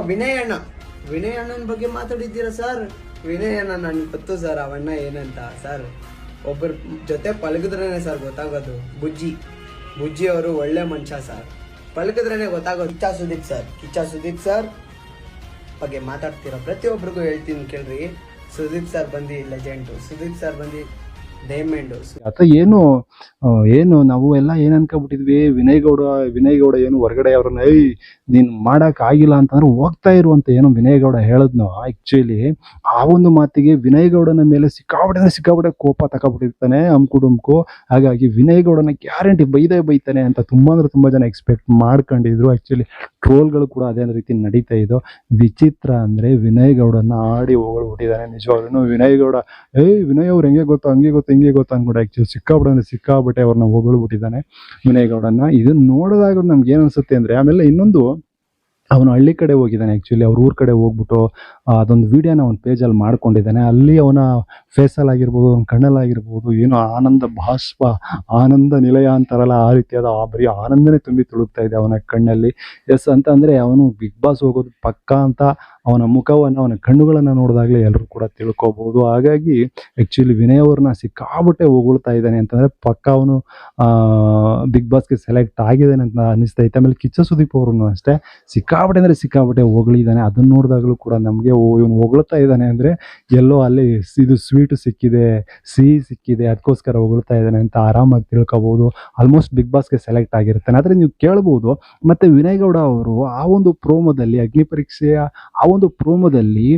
ವಿನಯ್ ಅಣ್ಣ, ವಿನಯ್ ಅಣ್ಣನ ಬಗ್ಗೆ ಮಾತಾಡಿದ್ದೀರಾ ಸರ್? ವಿನಯ್ ಅಣ್ಣ ನನ್ಗೆ ಗೊತ್ತು ಸರ್, ಅವಣ್ಣ ಏನಂತ ಸರ್. ಒಬ್ಬರ ಜೊತೆ ಪಳಗಿದ್ರೇನೆ ಸರ್ ಗೊತ್ತಾಗೋದು. ಬುಜ್ಜಿ ಅವರು ಒಳ್ಳೆ ಮನುಷ್ಯ ಸರ್, ಪಳಗಿದ್ರೇನೆ ಗೊತ್ತಾಗೋದು. ಕಿಚ್ಚ ಸುದೀಪ್ ಸರ್ ಬಗ್ಗೆ ಮಾತಾಡ್ತೀರಾ, ಪ್ರತಿಯೊಬ್ಬರಿಗೂ ಹೇಳ್ತೀನಿ ಕೇಳ್ರಿ. ಸುದೀಪ್ ಸರ್ ಬಂದು ಲೆಜೆಂಡು, ಸುದೀಪ್ ಸರ್ ಬಂದು ಡೈಮಂಡು. ಅಥವಾ ಏನು ನಾವು ಎಲ್ಲ ಏನ್ ಅನ್ಕೊಬಿಟ್ಟಿದ್ವಿ, ವಿನಯ್ ಗೌಡ ಏನು ಹೊರಗಡೆ ಅವ್ರನ್ನ ನೀನ್ ಮಾಡಕ್ ಆಗಿಲ್ಲ ಅಂತಂದ್ರೆ ಹೋಗ್ತಾ ಇರು ಅಂತ ಏನೋ ವಿನಯ್ ಗೌಡ ಹೇಳದ್ನೋ. ಆಕ್ಚುಲಿ ಆ ಒಂದು ಮಾತಿಗೆ ವಿನಯ್ ಗೌಡನ ಮೇಲೆ ಸಿಕ್ಕಾಬಿಟ್ಟೆ ಕೋಪ ತಗೊಬಿಟ್ಟಿರ್ತಾನೆ ಅಮ್ಕು. ಹಾಗಾಗಿ ವಿನಯ್ ಗೌಡನ ಗ್ಯಾರಂಟಿ ಬೈತಾನೆ ಅಂತ ತುಂಬಾ ಜನ ಎಕ್ಸ್ಪೆಕ್ಟ್ ಮಾಡ್ಕೊಂಡಿದ್ರು. ಆಕ್ಚುಲಿ ಟ್ರೋಲ್ಗಳು ಕೂಡ ಅದೇ ರೀತಿ ನಡೀತಾ ಇದ್ದು. ವಿಚಿತ್ರ ಅಂದ್ರೆ ವಿನಯ್ ಗೌಡನ ಆಡಿ ಹೋಗ್ಬಿಟ್ಟಿದ್ದಾನೆ ನಿಜವಾಗ್ಲೂ. ವಿನಯ್ ಗೌಡ ವಿನಯ್ ಅವ್ರು ಹೆಂಗೆ ಗೊತ್ತು ಹಿಂಗೆ ಗೊತ್ತು ಅನ್ಬಿಟ್ಟು ಆಕ್ಚುಲಿ ಸಿಕ್ಕಾಬಿಟ್ಟೆ ಅವ್ರನ್ನ ಹೊಗಳ್ಬಿಟ್ಟಿದ್ದಾನೆ ವಿನಯ್ ಗೌಡನ್ನ. ಇದನ್ನ ನೋಡಿದಾಗ ನಮ್ಗೆ ಏನ್ ಅನ್ಸುತ್ತೆ ಅಂದ್ರೆ, ಆಮೇಲೆ ಇನ್ನೊಂದು, ಅವನು ಹಳ್ಳಿ ಕಡೆ ಹೋಗಿದ್ದಾನೆ. ಆ್ಯಕ್ಚುಲಿ ಅವ್ರ ಊರ ಕಡೆ ಹೋಗ್ಬಿಟ್ಟು ಅದೊಂದು ವೀಡಿಯೋನ ಅವನ ಪೇಜಲ್ಲಿ ಮಾಡ್ಕೊಂಡಿದ್ದಾನೆ. ಅಲ್ಲಿ ಅವನ ಫೇಸಲ್ಲಿ ಆಗಿರ್ಬೋದು, ಅವನ ಕಣ್ಣಲ್ಲಾಗಿರ್ಬೋದು, ಏನೋ ಆನಂದ ಬಾಷ್ಪ, ಆನಂದ ನಿಲಯ ಅಂತಾರಲ್ಲ, ಆ ರೀತಿಯಾದ ಬರೀ ಆನಂದನೇ ತುಂಬಿ ತುಳುಕ್ತಾ ಇದೆ ಅವನ ಕಣ್ಣಲ್ಲಿ. ಅಂತ ಅಂದರೆ ಅವನು ಬಿಗ್ ಬಾಸ್ ಹೋಗೋದು ಪಕ್ಕ ಅಂತ ಅವನ ಮುಖವನ್ನು, ಅವನ ಕಣ್ಣುಗಳನ್ನು ನೋಡಿದಾಗಲೇ ಎಲ್ಲರೂ ಕೂಡ ತಿಳ್ಕೊಬೋದು. ಹಾಗಾಗಿ ಆ್ಯಕ್ಚುಲಿ ವಿನಯ್ ಅವ್ರನ್ನ ಸಿಕ್ಕಾಬಿಟ್ಟೆ ಹೊಗಳ್ತಾ ಇದ್ದಾನೆ ಅಂತಂದರೆ ಪಕ್ಕ ಅವನು ಬಿಗ್ ಬಾಸ್ಗೆ ಸೆಲೆಕ್ಟ್ ಆಗಿದ್ದಾನೆ ಅಂತ ಅನ್ನಿಸ್ತೈತೆ. ಆಮೇಲೆ ಕಿಚ್ಚ ಸುದೀಪ್ ಅವ್ರನ್ನು ಅಷ್ಟೇ ಸಿಕ್ಕಾಬಿಟ್ಟೆ ಹೊಗಳಿದ್ದಾನೆ. ಅದನ್ನ ನೋಡಿದಾಗಲೂ ಕೂಡ ನಮಗೆ ಇವನು ಹೊಗಳ್ತಾ ಇದ್ದಾನೆ ಅಂದರೆ ಎಲ್ಲೋ ಅಲ್ಲಿ ಇದು ಸ್ವೀಟು ಸಿಕ್ಕಿದೆ, ಸಿಹಿ ಸಿಕ್ಕಿದೆ, ಅದಕ್ಕೋಸ್ಕರ ಹೊಗಳ್ತಾ ಇದ್ದಾನೆ ಅಂತ ಆರಾಮಾಗಿ ತಿಳ್ಕೊಬೋದು. ಆಲ್ಮೋಸ್ಟ್ ಬಿಗ್ ಬಾಸ್ಗೆ ಸೆಲೆಕ್ಟ್ ಆಗಿರ್ತಾನೆ. ಆದರೆ ನೀವು ಕೇಳ್ಬೋದು, ಮತ್ತು ವಿನಯ್ ಗೌಡ ಅವರು ಆ ಒಂದು ಪ್ರೋಮೋದಲ್ಲಿ, ಅಗ್ನಿ ಪರೀಕ್ಷೆಯ ಆ ಒಂದು ಪ್ರೋಮೋದಲ್ಲಿ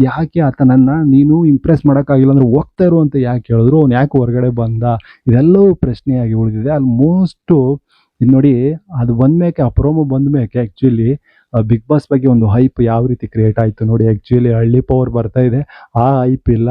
ಯಾಕೆ ಆತನನ್ನು ನೀನು ಇಂಪ್ರೆಸ್ ಮಾಡೋಕ್ಕಾಗಿಲ್ಲ ಅಂದರೆ ಹೋಗ್ತಾ ಇರು ಅಂತ ಯಾಕೆ ಹೇಳಿದ್ರು, ಅವ್ನು ಯಾಕೆ ಹೊರಗಡೆ ಬಂದ, ಇದೆಲ್ಲವೂ ಪ್ರಶ್ನೆಯಾಗಿ ಉಳಿದಿದೆ. ಆಲ್ಮೋಸ್ಟು ಇದು ನೋಡಿ, ಅದು ಬಂದ್ಮೇಕೆ, ಆ ಪ್ರೋಮೋ ಬಂದ್ಮೇಕೆ ಆ್ಯಕ್ಚುಲಿ ಬಿಗ್ ಬಾಸ್ ಬಗ್ಗೆ ಒಂದು ಹೈಪ್ ಯಾವ ರೀತಿ ಕ್ರಿಯೇಟ್ ಆಯಿತು ನೋಡಿ. ಆ್ಯಕ್ಚುಲಿ ಹಳ್ಳಿ ಪವರ್ ಬರ್ತಾ ಇದೆ, ಆ ಹೈಪ್ ಇಲ್ಲ,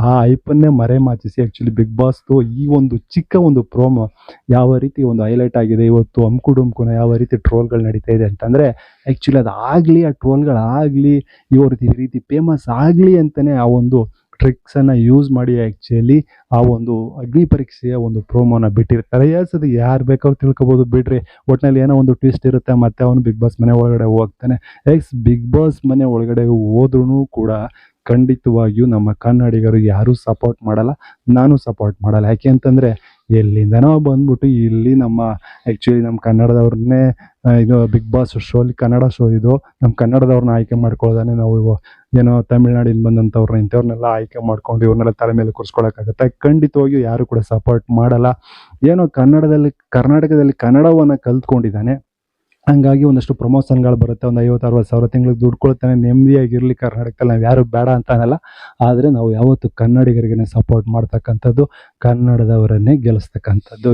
ಆ ಹೈಪನ್ನೇ ಮರೆಮಾಚಿಸಿ ಆ್ಯಕ್ಚುಲಿ ಬಿಗ್ ಬಾಸ್ದು ಈ ಒಂದು ಚಿಕ್ಕ ಒಂದು ಪ್ರೋಮೋ ಯಾವ ರೀತಿ ಒಂದು ಹೈಲೈಟ್ ಆಗಿದೆ. ಇವತ್ತು ಅಮ್ಕು ಯಾವ ರೀತಿ ಟ್ರೋಲ್ಗಳು ನಡೀತಾ ಇದೆ ಅಂತಂದರೆ, ಆ್ಯಕ್ಚುಲಿ ಅದಾಗಲಿ, ಆ ಟ್ರೋಲ್ಗಳಾಗಲಿ, ಈ ರೀತಿ ಫೇಮಸ್ ಆಗಲಿ ಅಂತಲೇ ಆ ಒಂದು ಟ್ರಿಕ್ಸನ್ನು ಯೂಸ್ ಮಾಡಿ ಆ್ಯಕ್ಚುಲಿ ಆ ಒಂದು ಅಗ್ನಿ ಪರೀಕ್ಷೆಯ ಒಂದು ಪ್ರೋಮೋನ ಬಿಟ್ಟಿರ್ತಾರೆ. ಅದು ಯಾರು ಬೇಕಾದ್ರೂ ತಿಳ್ಕೊಬೋದು ಬಿಡ್ರಿ. ಒಟ್ಟಿನಲ್ಲಿ ಏನೋ ಒಂದು ಟ್ವಿಸ್ಟ್ ಇರುತ್ತೆ, ಮತ್ತೆ ಅವನು ಬಿಗ್ ಬಾಸ್ ಮನೆ ಒಳಗಡೆ ಹೋಗ್ತಾನೆ. ಬಿಗ್ ಬಾಸ್ ಮನೆ ಒಳಗಡೆ ಹೋದ್ರೂ ಕೂಡ ಖಂಡಿತವಾಗಿಯೂ ನಮ್ಮ ಕನ್ನಡಿಗರು ಯಾರೂ ಸಪೋರ್ಟ್ ಮಾಡಲ್ಲ, ನಾನು ಸಪೋರ್ಟ್ ಮಾಡಲ್ಲ. ಯಾಕೆ ಅಂತಂದರೆ ಎಲ್ಲಿಂದನೋ ಬಂದ್ಬಿಟ್ಟು ಇಲ್ಲಿ ಆ್ಯಕ್ಚುಲಿ ನಮ್ಮ ಕನ್ನಡದವ್ರನ್ನೇ ಇದು ಬಿಗ್ ಬಾಸ್ ಶೋಲಿ, ಕನ್ನಡ ಶೋ ಇದು, ನಮ್ಮ ಕನ್ನಡದವ್ರನ್ನ ಆಯ್ಕೆ ಮಾಡ್ಕೊಳ್ಳೋದಾನೆ. ನಾವು ಏನೋ ತಮಿಳ್ನಾಡಿಂದ ಬಂದಂಥವ್ರನ್ನ ಇಂಥವ್ರನ್ನೆಲ್ಲ ಆಯ್ಕೆ ಮಾಡ್ಕೊಂಡು ಇವ್ರನ್ನೆಲ್ಲ ತಲೆ ಮೇಲೆ ಕೂರಿಸ್ಕೊಳ್ಳೋಕ್ಕಾಗತ್ತೆ? ಖಂಡಿತವಾಗಿಯೂ ಯಾರು ಕೂಡ ಸಪೋರ್ಟ್ ಮಾಡಲ್ಲ. ಏನೋ ಕರ್ನಾಟಕದಲ್ಲಿ ಕನ್ನಡವನ್ನು ಕಲ್ತ್ಕೊಂಡಿದ್ದಾನೆ, ಹಂಗಾಗಿ ಒಂದಷ್ಟು ಪ್ರಮೋಷನ್ಗಳು ಬರುತ್ತೆ, ಒಂದು 50-60 ಸಾವಿರ ತಿಂಗಳಿಗೆ ದುಡ್ಡು ಕೊಡ್ತಾನೆ, ನೆಮ್ಮದಿಯಾಗಿರಲಿ ಕರ್ನಾಟಕದಲ್ಲಿ. ನಾವು ಯಾರು ಬೇಡ ಅಂತ ಅನ್ನಲ್ಲ, ಆದರೆ ನಾವು ಯಾವತ್ತು ಕನ್ನಡಿಗರಿಗೆ ಸಪೋರ್ಟ್ ಮಾಡ್ತಕ್ಕಂಥದ್ದು, ಕನ್ನಡದವರನ್ನೇ ಗೆಲ್ಲಿಸ್ತಕ್ಕಂಥದ್ದು.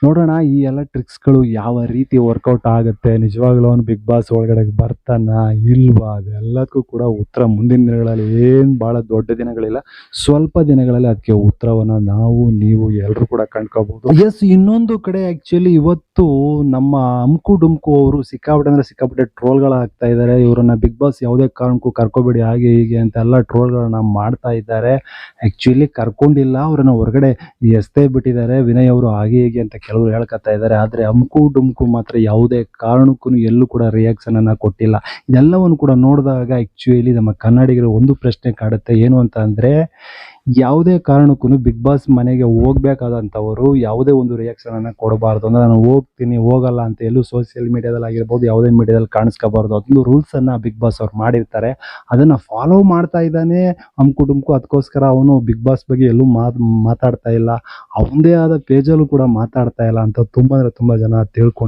ನೋಡೋಣ ಈ ಎಲ್ಲ ಟ್ರಿಕ್ಸ್ಗಳು ಯಾವ ರೀತಿ ವರ್ಕೌಟ್ ಆಗುತ್ತೆ. ನಿಜವಾಗ್ಲೂ ಅವನು ಬಿಗ್ ಬಾಸ್ ಒಳಗಡೆ ಬರ್ತಾನ ಇಲ್ವಾ, ಅದೆಲ್ಲದಕ್ಕೂ ಕೂಡ ಉತ್ತರ ಮುಂದಿನ ದಿನಗಳಲ್ಲಿ, ಏನು ಭಾಳ ದೊಡ್ಡ ದಿನಗಳಿಲ್ಲ, ಸ್ವಲ್ಪ ದಿನಗಳಲ್ಲಿ ಅದಕ್ಕೆ ಉತ್ತರವನ್ನು ನಾವು ನೀವು ಎಲ್ಲರೂ ಕೂಡ ಕಂಡ್ಕೋಬಹುದು. ಇನ್ನೊಂದು ಕಡೆ ಆ್ಯಕ್ಚುಲಿ ಇವತ್ತು ನಮ್ಮ ಅಮ್ಕು ಅವರು ಸಿಕ್ಕಾಬಿಟ್ಟೆ ಟ್ರೋಲ್ಗಳಾಗ್ತಾ ಇದ್ದಾರೆ. ಇವರನ್ನ ಬಿಗ್ ಬಾಸ್ ಯಾವುದೇ ಕಾರಣಕ್ಕೂ ಕರ್ಕೋಬೇಡಿ ಹಾಗೆ ಹೀಗೆ ಅಂತ ಎಲ್ಲ ಟ್ರೋಲ್ಗಳನ್ನ ಮಾಡ್ತಾ ಇದ್ದಾರೆ. ಆ್ಯಕ್ಚುಲಿ ಕರ್ಕೊಂಡಿಲ್ಲ, ಅವರನ್ನು ಹೊರಗಡೆ ಎಸ್ತೇ ಬಿಟ್ಟಿದ್ದಾರೆ ವಿನಯ್ ಅವರು ಹಾಗೆ ಹೀಗೆ ಅಂತ ಕೆಲವರು ಹೇಳ್ಕೊತಾ ಇದ್ದಾರೆ. ಆದರೆ ಅಮ್ಕು ಮಾತ್ರ ಯಾವುದೇ ಕಾರಣಕ್ಕೂ ಎಲ್ಲೂ ಕೂಡ ರಿಯಾಕ್ಷನ್ ಅನ್ನ ಕೊಟ್ಟಿಲ್ಲ. ಇದೆಲ್ಲವನ್ನು ಕೂಡ ನೋಡಿದಾಗ ಆ್ಯಕ್ಚುಲಿ ನಮ್ಮ ಕನ್ನಡಿಗರು ಒಂದು ಪ್ರಶ್ನೆ ಕಾಡುತ್ತೆ, ಏನು ಅಂತ ಅಂದರೆ, ಯಾವುದೇ ಕಾರಣಕ್ಕೂ ಬಿಗ್ ಬಾಸ್ ಮನೆಗೆ ಹೋಗ್ಬೇಕಾದಂಥವರು ಯಾವುದೇ ಒಂದು ರಿಯಾಕ್ಷನ್ ಅನ್ನ ಕೊಡಬಾರ್ದು. ಅಂದರೆ ನಾನು ಹೋಗಲ್ಲ ಅಂತ ಎಲ್ಲೂ ಸೋಷಿಯಲ್ ಮೀಡಿಯಾದಲ್ಲಿ ಆಗಿರ್ಬೋದು, ಯಾವುದೇ ಮೀಡಿಯಾದಲ್ಲಿ ಕಾಣಿಸ್ಕೋಬಾರ್ದು. ಅದೊಂದು ರೂಲ್ಸನ್ನು ಬಿಗ್ ಬಾಸ್ ಅವ್ರು ಮಾಡಿರ್ತಾರೆ, ಅದನ್ನು ಫಾಲೋ ಮಾಡ್ತಾ ಇದ್ದಾನೆ ಅಮ್ಕು. ಅದಕ್ಕೋಸ್ಕರ ಅವನು ಬಿಗ್ ಬಾಸ್ ಬಗ್ಗೆ ಎಲ್ಲೂ ಮಾತಾಡ್ತಾ ಇಲ್ಲ, ಅವನದೇ ಆದ ಪೇಜಲ್ಲೂ ಕೂಡ ಮಾತಾಡ್ತಾ ಇಲ್ಲ ಅಂತ ತುಂಬ ಜನ ತಿಳ್ಕೊಂಡು